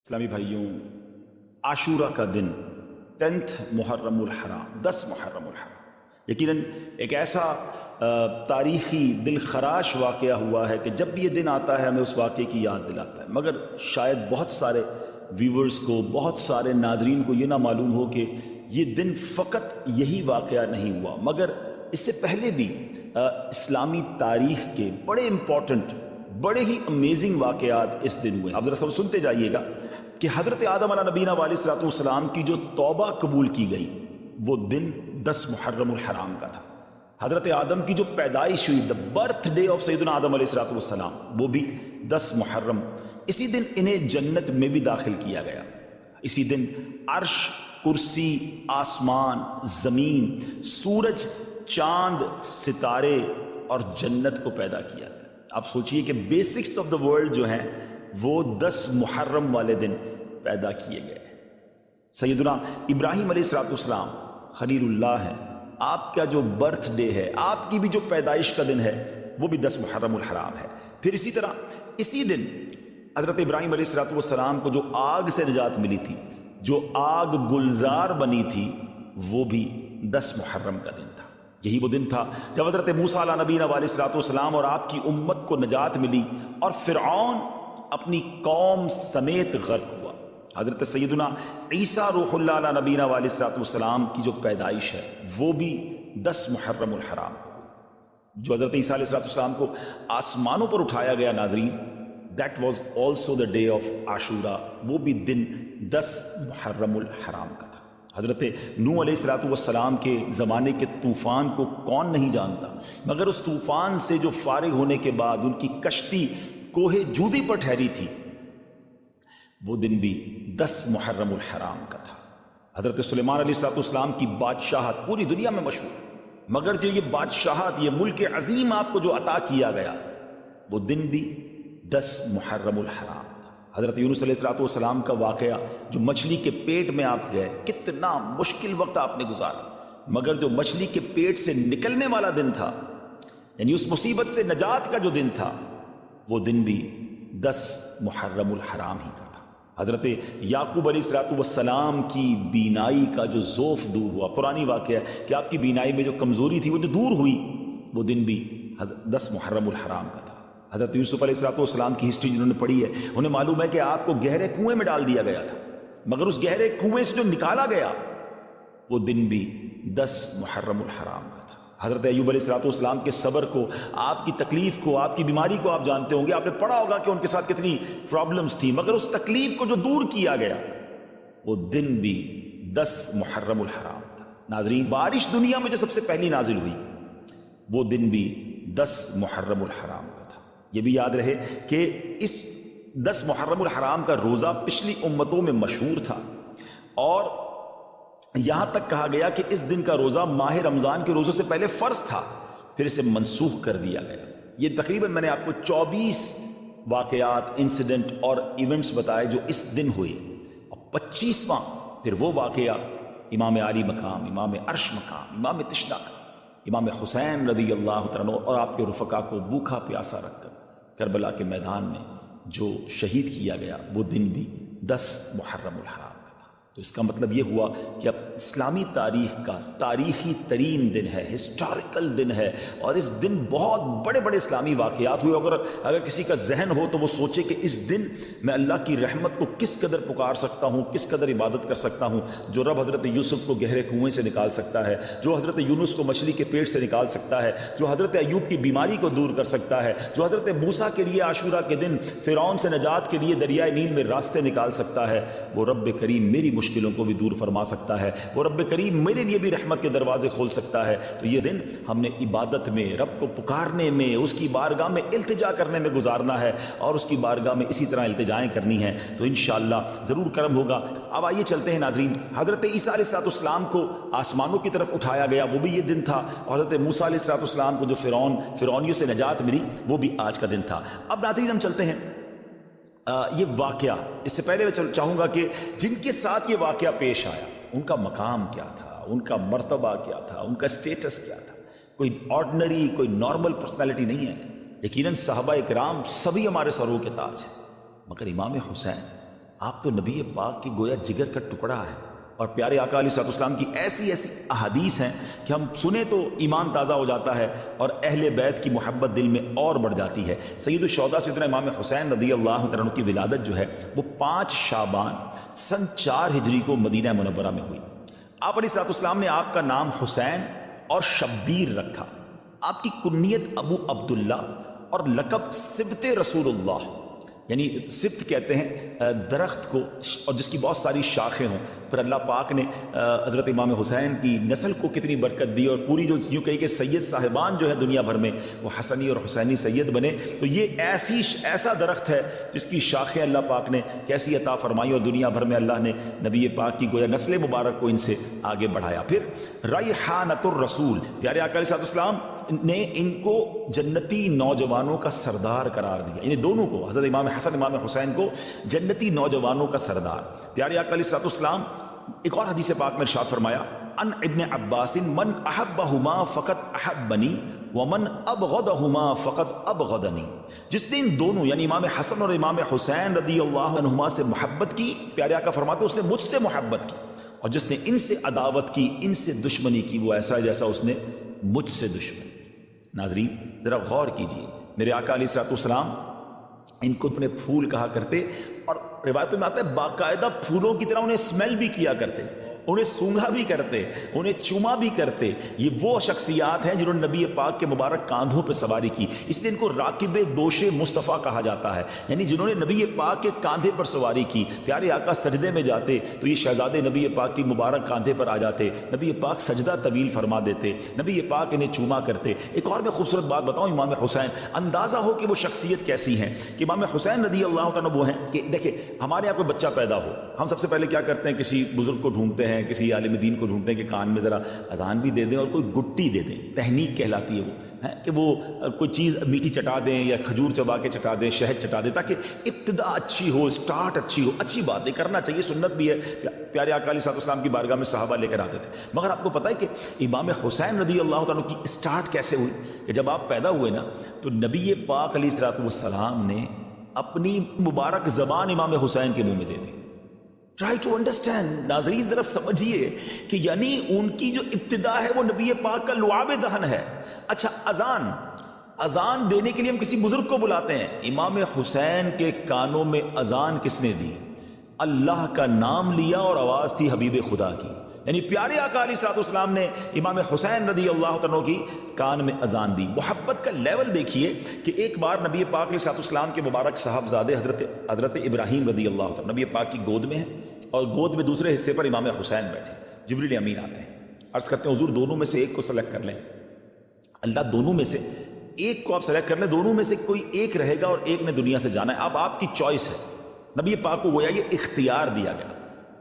اسلامی بھائیوں، عاشورہ کا دن 10 محرم الحرام، 10 محرم الحرام یقیناً ایک ایسا تاریخی دل خراش واقعہ ہوا ہے کہ جب بھی یہ دن آتا ہے ہمیں اس واقعے کی یاد دلاتا ہے، مگر شاید بہت سارے ویورز کو، بہت سارے ناظرین کو یہ نہ معلوم ہو کہ یہ دن فقط یہی واقعہ نہیں ہوا، مگر اس سے پہلے بھی اسلامی تاریخ کے بڑے امپورٹنٹ، بڑے ہی امیزنگ واقعات اس دن ہوئے۔ اب ذرا سب سنتے جائیے گا کہ حضرت آدم علیہ نبینا علیہ الصلوۃ والسلام کی جو توبہ قبول کی گئی وہ دن 10 محرم الحرام کا تھا۔ حضرت آدم کی جو پیدائش ہوئی، دا برتھ ڈے آف سیدنا آدم علیہ الصلوۃ والسلام، وہ بھی 10 محرم۔ اسی دن انہیں جنت میں بھی داخل کیا گیا۔ اسی دن عرش، کرسی، آسمان، زمین، سورج، چاند، ستارے اور جنت کو پیدا کیا گیا۔ آپ سوچئے کہ بیسکس آف دا ورلڈ جو ہیں وہ 10 محرم والے دن پیدا کیے گئے۔ سیدنا ابراہیم علیہ السلام خلیل اللہ ہیں، آپ کا جو برتھ ڈے ہے، آپ کی بھی جو پیدائش کا دن ہے وہ بھی 10 محرم الحرام ہے۔ پھر اسی طرح اسی دن حضرت ابراہیم علیہ السلام کو جو آگ سے نجات ملی تھی، جو آگ گلزار بنی تھی، وہ بھی 10 محرم کا دن تھا۔ یہی وہ دن تھا جب حضرت موسیٰ علیہ نبینا علیہ السلام اور آپ کی امت کو نجات ملی اور فرعون اپنی قوم سمیت غرق ہوا۔ حضرت سیدنا عیسیٰ روح اللہ علیہ نبینا علیہ السلام کی جو پیدائش ہے وہ بھی 10 محرم الحرام جو حضرت عیسیٰ علیہ السلام کو آسمانوں پر اٹھایا گیا۔ ناظرین، that was also the day of Ashura, وہ بھی دن 10 محرم الحرام کا تھا۔ حضرت نوح علیہ السلام کے زمانے کے طوفان کو کون نہیں جانتا، مگر اس طوفان سے جو فارغ ہونے کے بعد ان کی کشتی کوہ جودی پر ٹھہری تھی، وہ دن بھی 10 محرم الحرام کا تھا۔ حضرت سلیمان علیہ السلام کی بادشاہت پوری دنیا میں مشہور ہے، مگر جو یہ بادشاہت، یہ ملک عظیم آپ کو جو عطا کیا گیا، وہ دن بھی 10 محرم الحرام تھا۔ حضرت یونس علیہ السلام کا واقعہ، جو مچھلی کے پیٹ میں آپ گئے، کتنا مشکل وقت آپ نے گزارا، مگر جو مچھلی کے پیٹ سے نکلنے والا دن تھا، یعنی اس مصیبت سے نجات کا جو دن تھا، وہ دن بھی 10 محرم الحرام ہی کا تھا۔ حضرت یعقوب علیہ السلام کی بینائی کا جو ذوف دور ہوا، پرانی واقعہ ہے کہ آپ کی بینائی میں جو کمزوری تھی وہ جو دور ہوئی، وہ دن بھی 10 محرم الحرام کا تھا۔ حضرت یوسف علیہ السلام کی ہسٹری جنہوں نے پڑھی ہے انہیں معلوم ہے کہ آپ کو گہرے کنویں میں ڈال دیا گیا تھا، مگر اس گہرے کنویں سے جو نکالا گیا وہ دن بھی 10 محرم الحرام کا تھا۔ حضرت ایوب علیہ السلام کے صبر کو، آپ کی تکلیف کو، آپ کی بیماری کو آپ جانتے ہوں گے، آپ نے پڑھا ہوگا کہ ان کے ساتھ کتنی پرابلمز تھیں، مگر اس تکلیف کو جو دور کیا گیا وہ دن بھی 10 محرم الحرام تھا۔ ناظرین، بارش دنیا میں جو سب سے پہلی نازل ہوئی وہ دن بھی 10 محرم الحرام کا تھا۔ یہ بھی یاد رہے کہ اس 10 محرم الحرام کا روزہ پچھلی امتوں میں مشہور تھا، اور یہاں تک کہا گیا کہ اس دن کا روزہ ماہ رمضان کے روزوں سے پہلے فرض تھا، پھر اسے منسوخ کر دیا گیا۔ یہ تقریباً میں نے آپ کو 24 واقعات، انسیڈنٹ اور ایونٹس بتائے جو اس دن ہوئے، اور 25واں پھر وہ واقعہ امام عالی مقام، امام عرش مقام، امام تشنا کا، امام حسین رضی اللہ تعالیٰ عنہ اور آپ کے رفقا کو بھوکا پیاسا رکھ کر کربلا کے میدان میں جو شہید کیا گیا، وہ دن بھی 10 محرم الحرام کا تھا۔ تو اس کا مطلب یہ ہوا کہ اب اسلامی تاریخ کا تاریخی ترین دن ہے، ہسٹوریکل دن ہے، اور اس دن بہت بڑے بڑے اسلامی واقعات ہوئے۔ اگر کسی کا ذہن ہو تو وہ سوچے کہ اس دن میں اللہ کی رحمت کو کس قدر پکار سکتا ہوں، کس قدر عبادت کر سکتا ہوں۔ جو رب حضرت یوسف کو گہرے کنویں سے نکال سکتا ہے، جو حضرت یونس کو مچھلی کے پیٹ سے نکال سکتا ہے، جو حضرت ایوب کی بیماری کو دور کر سکتا ہے، جو حضرت موسیٰ کے لیے عاشورہ کے دن فرعون سے نجات کے لیے دریائے نیل میں راستے نکال سکتا ہے، وہ رب کریم میری مشکلوں کو بھی دور فرما سکتا ہے، وہ رب کریم میرے لیے بھی رحمت کے دروازے کھول سکتا ہے۔ تو یہ دن ہم نے عبادت میں، رب کو پکارنے میں، اس کی بارگاہ میں التجا کرنے میں گزارنا ہے، اور اس کی بارگاہ میں اسی طرح التجائیں کرنی ہیں، تو انشاءاللہ ضرور کرم ہوگا۔ اب آئیے چلتے ہیں ناظرین، حضرت عیسیٰ علیہ السلام کو آسمانوں کی طرف اٹھایا گیا، وہ بھی یہ دن تھا، اور حضرت موسیٰ علیہ السلام کو جو فرعونیوں سے نجات ملی، وہ بھی آج کا دن تھا۔ اب ناظرین ہم چلتے ہیں یہ واقعہ، اس سے پہلے میں چاہوں گا کہ جن کے ساتھ یہ واقعہ پیش آیا ان کا مقام کیا تھا، ان کا مرتبہ کیا تھا، ان کا سٹیٹس کیا تھا۔ کوئی آرڈنری، کوئی نارمل پرسنالٹی نہیں ہے۔ یقیناً صحابہ اکرام سبھی ہمارے سروں کے تاج ہیں، مگر امام حسین آپ تو نبی پاک کی گویا جگر کا ٹکڑا ہے. اور پیارے آقا علیہ الصلوۃ والسلام کی ایسی ایسی احادیث ہیں کہ ہم سنیں تو ایمان تازہ ہو جاتا ہے اور اہل بیت کی محبت دل میں اور بڑھ جاتی ہے. سید الشہداء سیدنا امام حسین رضی اللہ عنہ کی ولادت جو ہے وہ 5 شعبان سن 4 ہجری کو مدینہ منورہ میں ہوئی. آپ علیہ الصلوۃ والسلام نے آپ کا نام حسین اور شبیر رکھا. آپ کی کنیت ابو عبداللہ اور لقب سبط رسول اللہ، یعنی سبط کہتے ہیں درخت کو، اور جس کی بہت ساری شاخیں ہوں. پھر اللہ پاک نے حضرت امام حسین کی نسل کو کتنی برکت دی، اور پوری جو یوں کہی کہ سید صاحبان جو ہے دنیا بھر میں وہ حسنی اور حسینی سید بنے. تو یہ ایسا درخت ہے جس کی شاخیں اللہ پاک نے کیسی عطا فرمائی، اور دنیا بھر میں اللہ نے نبی پاک کی گویا نسل مبارک کو ان سے آگے بڑھایا. پھر ریحانۃ الرسول، پیارے آقا علیہ السلام نے ان کو جنتی نوجوانوں کا سردار قرار دیا، یعنی دونوں کو، حضرت امام حسن امام حسین کو جنتی نوجوانوں کا سردار. پیارے آقا علیہ السلام ایک اور حدیث پاک میں ارشاد فرمایا، ان ابن عباس من احبہما فقط احبنی ومن ابغضہما فقط ابغضنی. جس نے ان دونوں یعنی امام حسن اور امام حسین رضی اللہ عنہما سے محبت کی، پیارے آقا فرماتے اس نے مجھ سے محبت کی، اور جس نے ان سے عداوت کی، ان سے دشمنی کی، وہ ایسا جیسا اس نے مجھ سے دشمنی. ناظرین ذرا غور کیجئے، میرے آقا علیہ الصلوۃ والسلام ان کو اپنے پھول کہا کرتے، اور روایتوں میں آتا ہے باقاعدہ پھولوں کی طرح انہیں اسمیل بھی کیا کرتے، انہیں سونگھا بھی کرتے، انہیں چوما بھی کرتے. یہ وہ شخصیات ہیں جنہوں نے نبی پاک کے مبارک کاندھوں پہ سواری کی، اس لیے ان کو راکب دوش مصطفیٰ کہا جاتا ہے، یعنی جنہوں نے نبی پاک کے کاندھے پر سواری کی. پیارے آقا سجدے میں جاتے تو یہ شہزادے نبی پاک کی مبارک کاندھے پر آ جاتے، نبی پاک سجدہ طویل فرما دیتے، نبی پاک انہیں چوما کرتے. ایک اور میں خوبصورت بات بتاؤں، امام حسین، اندازہ ہو کہ وہ شخصیت کیسی ہیں کہ امام حسین رضی اللہ عنہ وہ ہیں کہ دیکھیں ہمارے یہاں کوئی بچہ پیدا ہو، ہم سب سے پہلے کیا کرتے ہیں، کسی بزرگ کو ڈھونڈتے ہیں، کسی عالم دین کو ڈھونڈتے ہیں کہ کان میں ذرا اذان بھی دے دیں اور کوئی گٹی دے دیں. تہنیک کہلاتی ہے وہ، کہ وہ کوئی چیز میٹھی چٹا دیں یا کھجور چبا کے چٹا دیں، شہد چٹا دیں، تاکہ ابتدا اچھی ہو، سٹارٹ اچھی ہو. اچھی بات ہے، کرنا چاہیے، سنت بھی ہے. پیارے آقا علیہ السلام کی بارگاہ میں صحابہ لے کر آتے تھے. مگر آپ کو پتہ ہے کہ امام حسین رضی اللہ عنہ کی اسٹارٹ کیسے ہوئی کہ جب آپ پیدا ہوئے نا تو نبی پاک علیہ السلام نے اپنی مبارک زبان امام حسین کے منہ میں دے دی. ٹرائی ٹو انڈرسٹینڈ، ناظرین ذرا سمجھیے کہ یعنی ان کی جو ابتدا ہے وہ نبی پاک کا لعاب دہن ہے. اچھا، اذان دینے کے لیے ہم کسی بزرگ کو بلاتے ہیں، امام حسین کے کانوں میں اذان کس نے دی؟ اللہ کا نام لیا اور آواز تھی حبیب خدا کی. یعنی پیارے آقا علیہ السلام نے امام حسین رضی اللہ عنہ کی کان میں اذان دی. محبت کا لیول دیکھیے کہ ایک بار نبی پاک علیہ السلام کے مبارک صاحبزادے حضرت ابراہیم رضی اللہ عنہ نبی پاک کی گود میں ہیں، اور گود میں دوسرے حصے پر امام حسین بیٹھے. جبریل امین آتے ہیں، عرض کرتے ہیں حضور دونوں میں سے ایک کو سلیکٹ کر لیں. اللہ دونوں میں سے ایک کو آپ سلیکٹ کر لیں، دونوں میں سے کوئی ایک رہے گا اور ایک نے دنیا سے جانا ہے. اب آپ کی چوائس ہے. نبی پاک کو گویا یہ اختیار دیا گیا.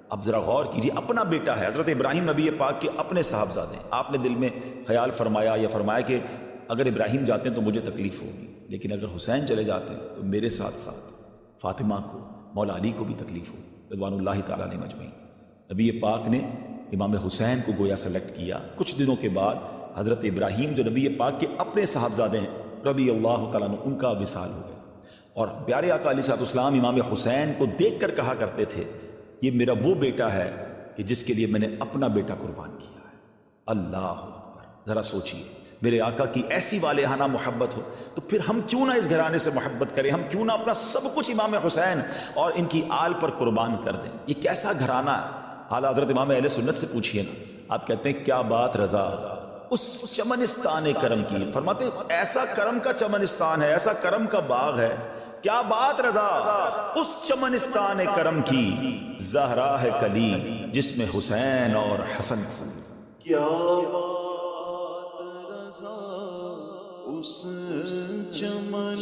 اب ذرا غور کیجیے، اپنا بیٹا ہے حضرت ابراہیم نبی پاک کے اپنے صاحبزادے. آپ نے دل میں خیال فرمایا یا فرمایا کہ اگر ابراہیم جاتے ہیں تو مجھے تکلیف ہوگی، لیکن اگر حسین چلے جاتے ہیں تو میرے ساتھ ساتھ فاطمہ کو، مولا علی کو بھی تکلیف ہوگی رضوان اللہ تعالیٰ علیہ مجمعین. نبی پاک نے امام حسین کو گویا سلیکٹ کیا. کچھ دنوں کے بعد حضرت ابراہیم جو نبی پاک کے اپنے صاحبزادے ہیں رضی اللہ تعالیٰ عنہ، ان کا وصال ہو گیا. اور پیارے آقا علیہ السلام امام حسین کو دیکھ کر کہا کرتے تھے یہ میرا وہ بیٹا ہے کہ جس کے لیے میں نے اپنا بیٹا قربان کیا ہے. اللہ اکبر. ذرا سوچیے، میرے آقا کی ایسی والہانہ محبت ہو تو پھر ہم کیوں نہ اس گھرانے سے محبت کریں، ہم کیوں نہ اپنا سب کچھ امام حسین اور ان کی آل پر قربان کر دیں. یہ کیسا گھرانہ ہے. اعلیٰ حضرت امام اہل سنت سے پوچھئے نا، آپ کہتے ہیں کیا بات رضا اس چمنستان کرم کی. فرماتے ایسا کرم کا چمنستان ہے، ایسا کرم کا باغ ہے. کیا بات رضا اس چمنستان کرم کی، زہرا ہے کلی جس میں حسین اور حسن. کیا بات رضا اس چمنستان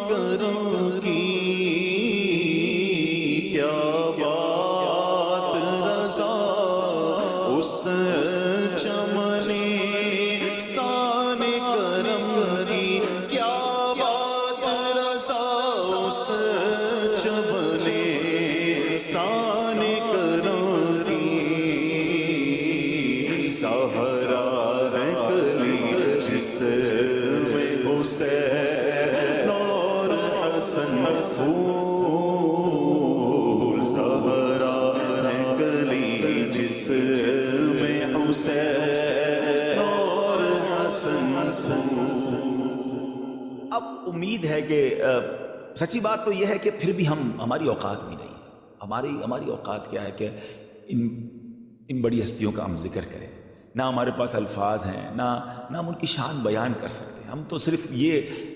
کرم کی، کیا بات رضا اس چمنستان کرم کی، کیا بات رضا اس چمنستان کرم کی. سہرا ہے کلی جس میں حسین اور حسن اب امید ہے کہ سچی بات تو یہ ہے کہ پھر بھی ہماری اوقات بھی نہیں ہے. ہماری اوقات کیا ہے کہ ان بڑی ہستیوں کا ہم ذکر کریں. نہ ہمارے پاس الفاظ ہیں، نہ ہم ان کی شان بیان کر سکتے ہیں. ہم تو صرف یہ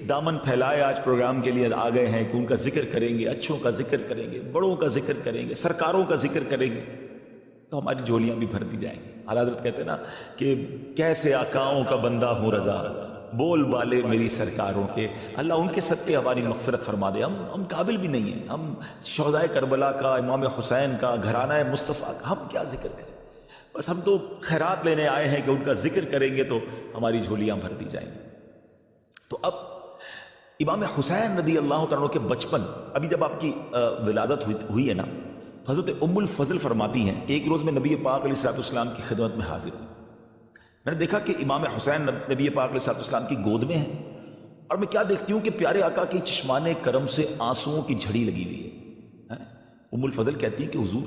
دامن پھیلائے آج پروگرام کے لیے آ گئے ہیں کہ ان کا ذکر کریں گے، اچھوں کا ذکر کریں گے، بڑوں کا ذکر کریں گے، سرکاروں کا ذکر کریں گے تو ہماری جھولیاں بھی بھرتی جائیں گی. اعلیٰ حضرت کہتے ہیں نا کہ کیسے آقاؤں کا بندہ ہوں رضا، بول بالے میری سرکاروں کے. اللہ ان کے صدقے ہماری مغفرت فرما دے. ہم قابل بھی نہیں ہیں. ہم شہدائے کربلا کا، امام حسین کا، گھرانہ مصطفیٰ کا ہم کیا ذکر کریں؟ بس ہم تو خیرات لینے آئے ہیں کہ ان کا ذکر کریں گے تو ہماری جھولیاں بھر دی جائیں گی. تو اب امام حسین رضی اللہ تعالیٰ عنہ کے بچپن، ابھی جب آپ کی ولادت ہوئی ہے نا، تو حضرت ام الفضل فرماتی ہیں کہ ایک روز میں نبی پاک علیہ الصلوۃ والسلام کی خدمت میں حاضر ہوں. میں نے دیکھا کہ امام حسین نبی پاک علیہ الصلوۃ والسلام کی گود میں ہیں، اور میں کیا دیکھتی ہوں کہ پیارے آقا کی چشمان کرم سے آنسوؤں کی جھڑی لگی ہوئی ہے. ام الفضل کہتی ہیں کہ حضور،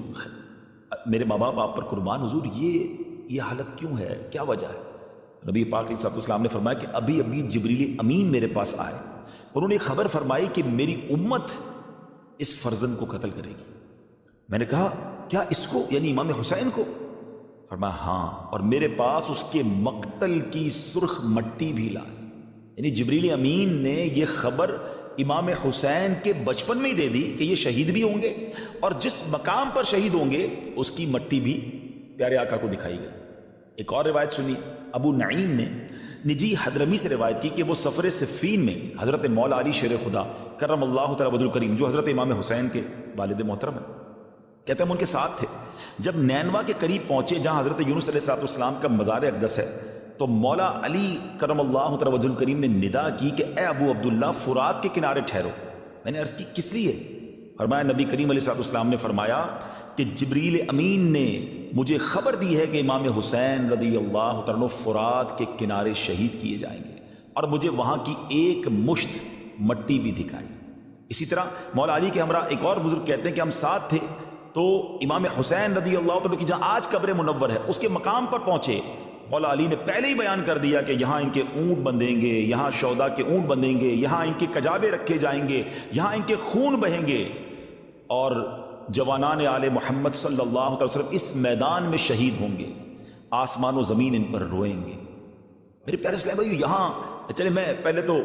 میرے ماں باپ آپ پر قربان، حضور یہ حالت کیوں ہے، کیا وجہ ہے؟ نبی پاک علیہ الصلوۃ والسلام نے فرمایا کہ ابھی جبریل امین میرے پاس آئے، انہوں نے خبر فرمائی کہ میری امت اس فرزند کو قتل کرے گی. میں نے کہا کیا اس کو، یعنی امام حسین کو؟ فرمایا ہاں، اور میرے پاس اس کے مقتل کی سرخ مٹی بھی لائی. یعنی جبریل امین نے یہ خبر امام حسین کے بچپن میں ہی دے دی کہ یہ شہید بھی ہوں گے، اور جس مقام پر شہید ہوں گے اس کی مٹی بھی پیارے آقا کو دکھائی گئی. ایک اور روایت سنی، ابو نعیم نے نجی حضرمی سے روایت کی کہ وہ سفر صفین میں حضرت مولا علی شیر خدا کرم اللہ تعالی وجہہ الکریم، جو حضرت امام حسین کے والد محترم ہیں، کہتے ہیں ہم ان کے ساتھ تھے. جب نینوا کے قریب پہنچے جہاں حضرت یونس علیہ الصلوۃ والسلام کا مزار اقدس ہے، تو مولا علی کرم اللہ تعالی وجہہ الکریم نے ندا کی کہ اے ابو عبداللہ، فرات کے کنارے ٹھہرو. میں نے عرض کی کس لیے؟ فرمایا نبی کریم علیہ الصلوۃ والسلام نے فرمایا کہ جبریل امین نے مجھے خبر دی ہے کہ امام حسین رضی اللہ تعالیٰ عنہ فرات کے کنارے شہید کیے جائیں گے، اور مجھے وہاں کی ایک مشت مٹی بھی دکھائی. اسی طرح مولا علی کے ہمراہ ایک اور بزرگ کہتے ہیں کہ ہم ساتھ تھے، تو امام حسین رضی اللہ تعالیٰ کی جہاں آج قبر منور ہے اس کے مقام پر پہنچے. مولا علی نے پہلے ہی بیان کر دیا کہ یہاں ان کے اونٹ بندھیں گے، یہاں شہداء کے اونٹ بندھیں گے، یہاں ان کے کجابے رکھے جائیں گے، یہاں ان کے خون بہیں گے، اور جوانان آل محمد صلی اللہ علیہ وسلم اس میدان میں شہید ہوں گے، آسمان و زمین ان پر روئیں گے. میرے پیارے اسلام بھائیو، یہاں چلے میں پہلے تو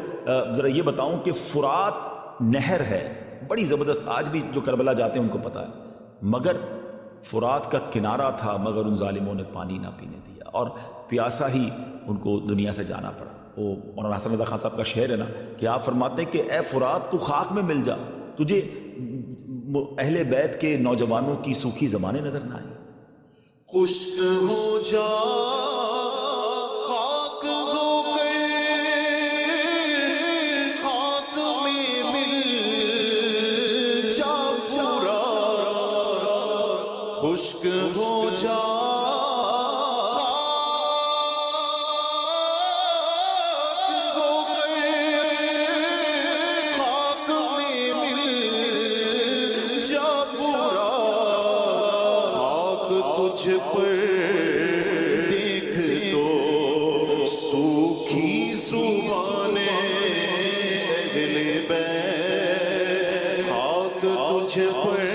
ذرا یہ بتاؤں کہ فرات نہر ہے بڑی زبردست، آج بھی جو کربلا جاتے ہیں ان کو پتہ ہے، مگر فرات کا کنارہ تھا، مگر ان ظالموں نے پانی نہ پینے دیا، اور پیاسا ہی ان کو دنیا سے جانا پڑا. وہ مولانا حسن رضا خان صاحب کا شعر ہے نا کہ آپ فرماتے ہیں کہ اے فرات تو خاک میں مل جا، تجھے اہل بیت کے نوجوانوں کی سوکھی زبانیں نظر نہ آئیں. خشک ہو جا، خاک ہو گئے، خاک میں مل جا پورا، خشک ہو جا، تجھ پر دیکھ تو سوکھی زبانیں اہل بیت، خاک تجھ پر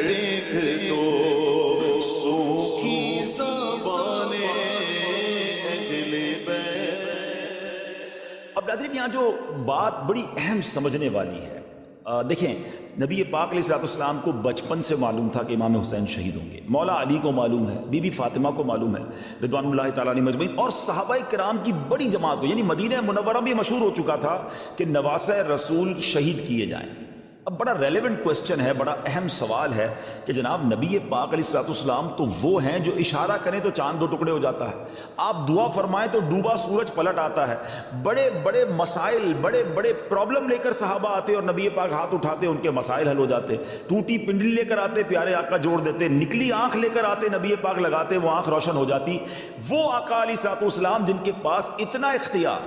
دیکھ تو سوکھی زبانیں اہل بیت. اب ناظرین، یہاں جو بات بڑی اہم سمجھنے والی ہے، دیکھیں نبی پاک علیہ الصلوۃ والسلام کو بچپن سے معلوم تھا کہ امام حسین شہید ہوں گے، مولا علی کو معلوم ہے، بی بی فاطمہ کو معلوم ہے رضوان اللہ تعالیٰ علیہ مجمعین، اور صحابہ کرام کی بڑی جماعت کو، یعنی مدینہ منورہ بھی مشہور ہو چکا تھا کہ نواسہ رسول شہید کیے جائیں گے. اب بڑا ریلیونٹ کوسچن ہے، بڑا اہم سوال ہے کہ جناب نبی پاک علیہ الصلوۃ والسلام تو وہ ہیں جو اشارہ کریں تو چاند دو ٹکڑے ہو جاتا ہے، آپ دعا فرمائیں تو ڈوبا سورج پلٹ آتا ہے. بڑے بڑے مسائل، بڑے بڑے پرابلم لے کر صحابہ آتے اور نبی پاک ہاتھ اٹھاتے، ان کے مسائل حل ہو جاتے. ٹوٹی پنڈلی لے کر آتے، پیارے آقا جوڑ دیتے. نکلی آنکھ لے کر آتے، نبی پاک لگاتے، وہ آنکھ روشن ہو جاتی. وہ آقا علیہ الصلوۃ والسلام جن کے پاس اتنا اختیار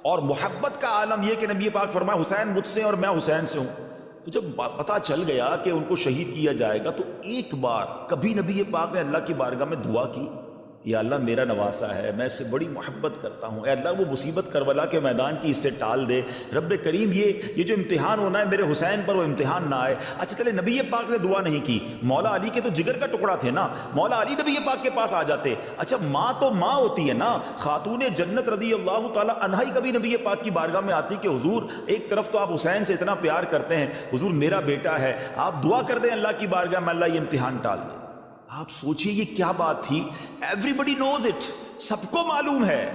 اور محبت کا عالم یہ کہ نبی پاک فرمائے حسین مجھ سے اور میں حسین سے ہوں. تو جب پتہ چل گیا کہ ان کو شہید کیا جائے گا تو ایک بار کبھی نبی پاک نے اللہ کی بارگاہ میں دعا کی؟ یا اللہ میرا نواسا ہے، میں اس سے بڑی محبت کرتا ہوں، اے اللہ وہ مصیبت کربلا کے میدان کی اس سے ٹال دے، رب کریم یہ جو امتحان ہونا ہے میرے حسین پر وہ امتحان نہ آئے۔ اچھا چلے نبی پاک نے دعا نہیں کی، مولا علی کے تو جگر کا ٹکڑا تھے نا، مولا علی نبی پاک کے پاس آ جاتے۔ اچھا ماں تو ماں ہوتی ہے نا، خاتون جنت رضی اللہ تعالی عنہا ہی کبھی نبی پاک کی بارگاہ میں آتی کہ حضور ایک طرف تو آپ حسین سے اتنا پیار کرتے ہیں، حضور میرا بیٹا ہے، آپ دعا کر دیں اللہ کی بارگاہ میں اللہ یہ امتحان ٹال دے۔ آپ سوچئے یہ کیا بات تھی، ایوری بڈی نوز اٹ، سب کو معلوم ہے،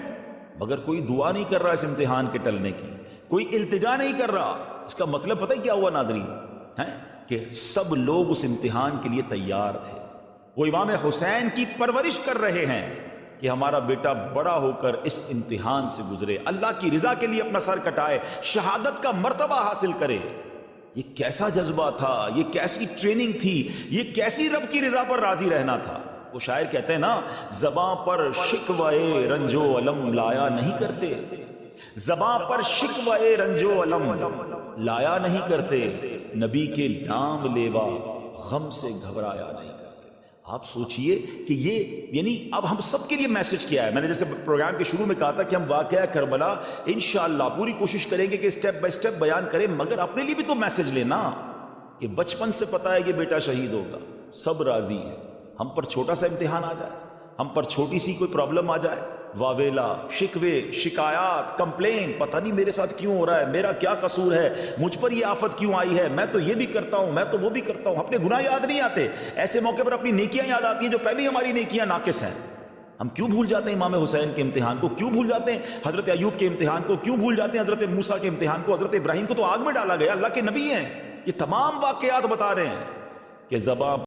مگر کوئی دعا نہیں کر رہا اس امتحان کے ٹلنے کی، کوئی التجا نہیں کر رہا۔ اس کا مطلب پتہ ہے کیا ہوا ناظرین، کہ سب لوگ اس امتحان کے لیے تیار تھے، وہ امام حسین کی پرورش کر رہے ہیں کہ ہمارا بیٹا بڑا ہو کر اس امتحان سے گزرے، اللہ کی رضا کے لیے اپنا سر کٹائے، شہادت کا مرتبہ حاصل کرے۔ یہ کیسا جذبہ تھا، یہ کیسی ٹریننگ تھی، یہ کیسی رب کی رضا پر راضی رہنا تھا۔ وہ شاعر کہتے ہیں نا، زباں پر شکوے رنج و علم لایا نہیں کرتے، زباں پر شکوے رنج و علم لایا نہیں کرتے، نبی کے نام لیوا غم سے گھبرایا نہیں کرتے۔ آپ سوچئے کہ یہ یعنی اب ہم سب کے لیے میسج کیا ہے۔ میں نے جیسے پروگرام کے شروع میں کہا تھا کہ ہم واقعہ کربلا انشاءاللہ پوری کوشش کریں گے کہ سٹیپ بائی سٹیپ بیان کریں، مگر اپنے لیے بھی تو میسج لینا کہ بچپن سے پتہ ہے کہ بیٹا شہید ہوگا، سب راضی ہیں، ہم پر چھوٹا سا امتحان آ جائے، ہم پر چھوٹی سی کوئی پرابلم آ جائے، واویلا، شکوے، شکایات، کمپلین، پتہ نہیں میرے ساتھ کیوں ہو رہا ہے، میرا کیا قصور ہے، مجھ پر یہ آفت کیوں آئی ہے، میں تو یہ بھی کرتا ہوں، میں تو وہ بھی کرتا ہوں۔ اپنے گناہ یاد نہیں آتے، ایسے موقع پر اپنی نیکیاں یاد آتی ہیں جو پہلے ہی ہماری نیکیاں ناقص ہیں۔ ہم کیوں بھول جاتے ہیں امام حسین کے امتحان کو، کیوں بھول جاتے ہیں حضرت ایوب کے امتحان کو، کیوں بھول جاتے ہیں حضرت موسیٰ کے امتحان کو، حضرت ابراہیم کو تو آگ میں ڈالا گیا، اللہ کے نبی ہیں، یہ تمام واقعات بتا رہے ہیں کہ زباں